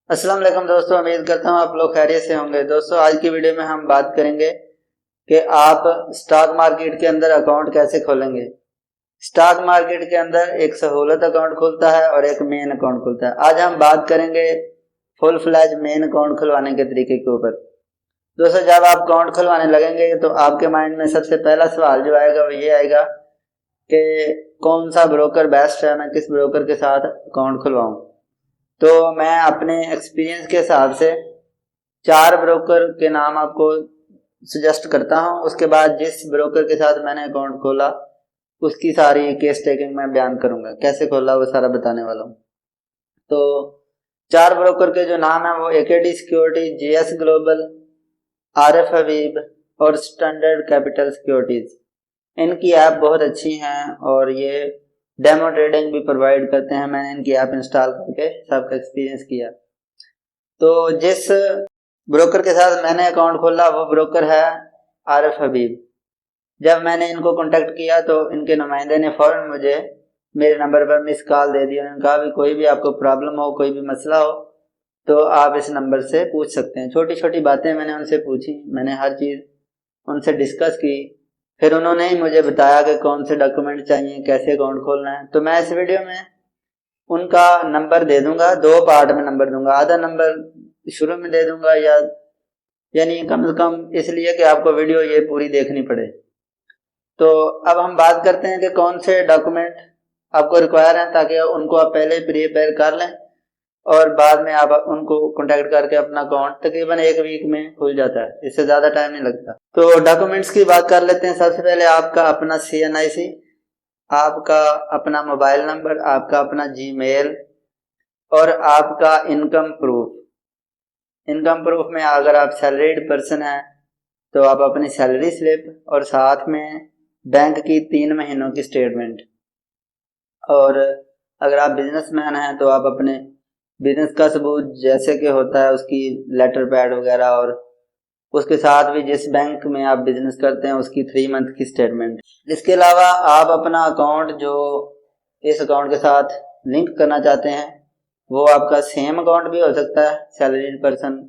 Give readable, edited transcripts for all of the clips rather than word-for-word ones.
अस्सलाम वालेकुम दोस्तों, उम्मीद करता हूँ आप लोग खैरियत से होंगे। दोस्तों आज की वीडियो में हम बात करेंगे कि आप स्टॉक मार्केट के अंदर अकाउंट कैसे खोलेंगे। स्टॉक मार्केट के अंदर एक सहूलत अकाउंट खुलता है और एक मेन अकाउंट खुलता है। आज हम बात करेंगे फुल फ्लैज मेन अकाउंट खुलवाने के तरीके के ऊपर। दोस्तों जब आप अकाउंट खुलवाने लगेंगे तो आपके माइंड में सबसे पहला सवाल जो आएगा वो ये आएगा कि कौन सा ब्रोकर बेस्ट है, मैं किस ब्रोकर के साथ अकाउंट खुलवाऊं। तो मैं अपने एक्सपीरियंस के हिसाब से 4 ब्रोकर के नाम आपको सजेस्ट करता हूं। उसके बाद जिस ब्रोकर के साथ मैंने अकाउंट खोला उसकी सारी केस टेकिंग मैं बयान करूंगा, कैसे खोला वो सारा बताने वाला हूं। तो 4 ब्रोकर के जो नाम है वो AKD security, GS global, RF Habib और स्टैंडर्ड कैपिटल सिक्योरिटीज। इनकी ऐप बहुत अच्छी हैं और ये डेमो ट्रेडिंग भी प्रोवाइड करते हैं। मैंने इनकी ऐप इंस्टॉल करके सबका एक्सपीरियंस किया। तो जिस ब्रोकर के साथ मैंने अकाउंट खोला वो ब्रोकर है आरिफ हबीब। जब मैंने इनको कांटेक्ट किया तो इनके नुमाइंदे ने फौरन मुझे मेरे नंबर पर मिस कॉल दे दी। उन्होंने कहा भी कोई भी आपको प्रॉब्लम हो, कोई भी मसला हो तो आप इस नंबर से पूछ सकते हैं। छोटी छोटी बातें मैंने उनसे पूछी, मैंने हर चीज़ उनसे डिस्कस की। फिर उन्होंने ही मुझे बताया कि कौन से डॉक्यूमेंट चाहिए, कैसे अकाउंट खोलना है। तो मैं इस वीडियो में उनका नंबर दे दूंगा, 2 पार्ट में नंबर दूंगा। आधा नंबर शुरू में दे दूंगा यानी कम से कम इसलिए कि आपको वीडियो ये पूरी देखनी पड़े। तो अब हम बात करते हैं कि कौन से डॉक्यूमेंट आपको रिक्वायर हैं ताकि उनको आप पहले प्रिपेयर कर लें और बाद में आप उनको कांटेक्ट करके अपना अकाउंट तकरीबन 1 वीक में खुल जाता है, इससे ज़्यादा टाइम नहीं लगता। तो डॉक्यूमेंट्स की बात कर लेते हैं। सबसे पहले आपका अपना CNIC, आपका अपना मोबाइल नंबर, आपका अपना जीमेल और आपका इनकम प्रूफ। इनकम प्रूफ में अगर आप सैलरीड पर्सन हैं तो आप अपनी सैलरी स्लिप और साथ में बैंक की 3 महीनों की स्टेटमेंट, और अगर आप बिजनेसमैन हैं तो आप अपने बिजनेस का सबूत जैसे कि होता है उसकी लेटर पैड वगैरह, और उसके साथ भी जिस बैंक में आप बिजनेस करते हैं उसकी 3 मंथ की स्टेटमेंट। इसके अलावा आप अपना अकाउंट जो इस अकाउंट के साथ लिंक करना चाहते हैं वो आपका सेम अकाउंट भी हो सकता है, सैलरीड पर्सन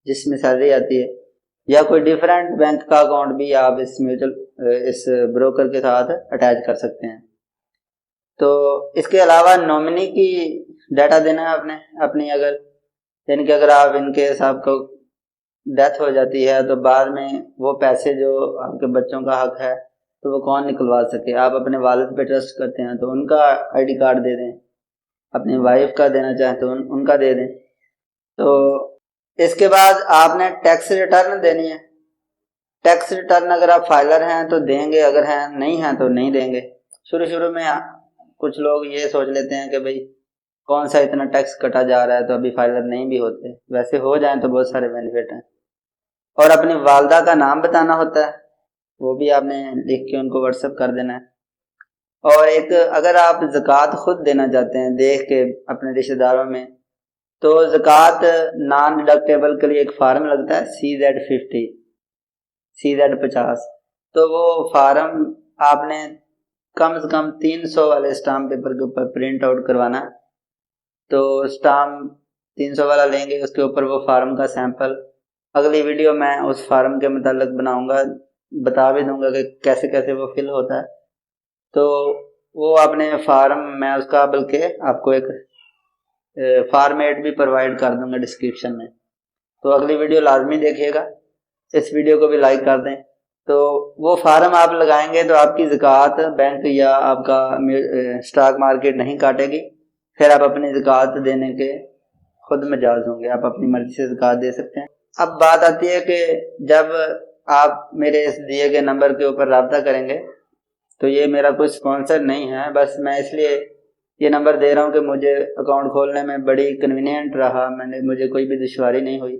जिसमें सैलरी आती है, या कोई डिफरेंट बैंक का अकाउंट भी आप इस ब्रोकर के साथ अटैच कर सकते हैं। तो इसके अलावा नॉमिनी की डाटा देना है अपनी अगर यानी कि अगर आप इनके साहब को डेथ हो जाती है तो बाद में वो पैसे जो आपके बच्चों का हक है तो वो कौन निकलवा सके। आप अपने वालिद पे ट्रस्ट करते हैं तो उनका आईडी कार्ड दे दें, अपनी वाइफ का देना चाहें तो उनका दे दें। तो इसके बाद आपने टैक्स रिटर्न देनी है। टैक्स रिटर्न अगर आप फाइलर हैं तो देंगे, अगर हैं नहीं हैं तो नहीं देंगे। शुरू में कुछ लोग ये सोच लेते हैं कि भाई कौन सा इतना टैक्स कटा जा रहा है तो अभी फाइलर नहीं भी होते, वैसे हो जाएं तो बहुत सारे बेनिफिट हैं। और अपनी वालदा का नाम बताना होता है, वो भी आपने लिख के उनको व्हाट्सएप कर देना है। और एक अगर आप ज़कात खुद देना चाहते हैं देख के अपने रिश्तेदारों में, तो ज़कात नॉन डिडक्टेबल के लिए एक फार्म लगता है CZ50, CZ50। तो वो फार्म आपने कम से कम 300 वाले स्टाम्प पेपर के ऊपर प्रिंट आउट करवाना। तो स्टाम्प 300 वाला लेंगे, उसके ऊपर वो फार्म का सैंपल, अगली वीडियो में उस फार्म के मुतालिक बनाऊंगा, बता भी दूंगा कि कैसे कैसे वो फिल होता है। तो वो आपने फार्म, मैं उसका बल्कि आपको एक फॉर्मेट भी प्रोवाइड कर दूंगा डिस्क्रिप्शन में, तो अगली वीडियो लाजमी देखिएगा। इस वीडियो को भी लाइक कर दें। तो वो फार्म आप लगाएंगे तो आपकी ज़कात बैंक या आपका स्टॉक मार्केट नहीं काटेगी। फिर आप अपनी ज़कात देने के खुद मिजाज होंगे, आप अपनी मर्जी से ज़कात दे सकते हैं। अब बात आती है कि जब आप मेरे इस दिए गए नंबर के ऊपर रब्ता करेंगे, तो ये मेरा कोई स्पॉन्सर नहीं है, बस मैं इसलिए ये नंबर दे रहा हूँ कि मुझे अकाउंट खोलने में बड़ी कन्वीनियंट रहा, मुझे कोई भी दुश्वारी नहीं हुई।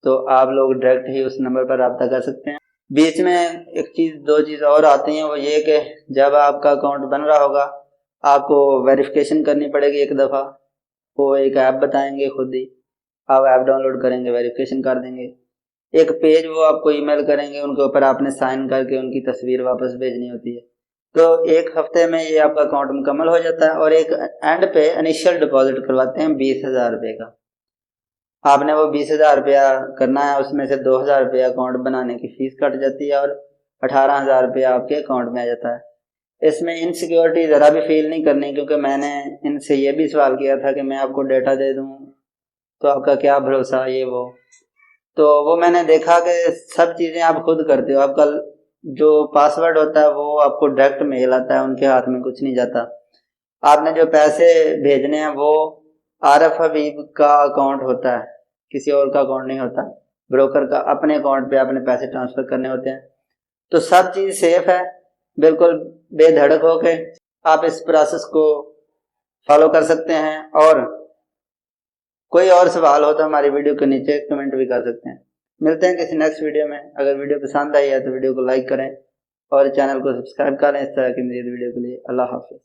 तो आप लोग डायरेक्ट ही उस नंबर पर रब्ता कर सकते हैं। बीच में एक चीज़ 2 चीज़ और आती हैं, वो ये कि जब आपका अकाउंट बन रहा होगा आपको वेरिफिकेशन करनी पड़ेगी एक दफ़ा। वो एक ऐप बताएंगे, खुद ही आप ऐप डाउनलोड करेंगे, वेरिफिकेशन कर देंगे। एक पेज वो आपको ईमेल करेंगे, उनके ऊपर आपने साइन करके उनकी तस्वीर वापस भेजनी होती है। तो 1 हफ्ते में ये आपका अकाउंट मुकम्मल हो जाता है। और एक एंड पे इनिशियल डिपॉजिट करवाते हैं 20,000 रुपये का। आपने वो 20,000 रुपया करना है, उसमें से 2,000 रुपया अकाउंट बनाने की फीस कट जाती है और 18,000 रुपया आपके अकाउंट में आ जाता है। इसमें इनसिक्योरिटी ज़रा भी फील नहीं करनी, क्योंकि मैंने इनसे ये भी सवाल किया था कि मैं आपको डाटा दे दूँ तो आपका क्या भरोसा, ये वो। तो वो मैंने देखा कि सब चीज़ें आप खुद करते हो। आपका जो पासवर्ड होता है वो आपको डायरेक्ट मेल आता है, उनके हाथ में कुछ नहीं जाता। आपने जो पैसे भेजने हैं वो आरफ हबीब का अकाउंट होता है, किसी और का अकाउंट नहीं होता। ब्रोकर का अपने अकाउंट पे आपने पैसे ट्रांसफर करने होते हैं। तो सब चीज़ सेफ है, बिल्कुल बेधड़क होके आप इस प्रोसेस को फॉलो कर सकते हैं। और कोई और सवाल हो तो हमारी वीडियो के नीचे कमेंट भी कर सकते हैं। मिलते हैं किसी नेक्स्ट वीडियो में। अगर वीडियो पसंद आई है तो वीडियो को लाइक करें और चैनल को सब्सक्राइब करें इस तरह की मज़ीद वीडियो के लिए। अल्लाह हाफ़िज़।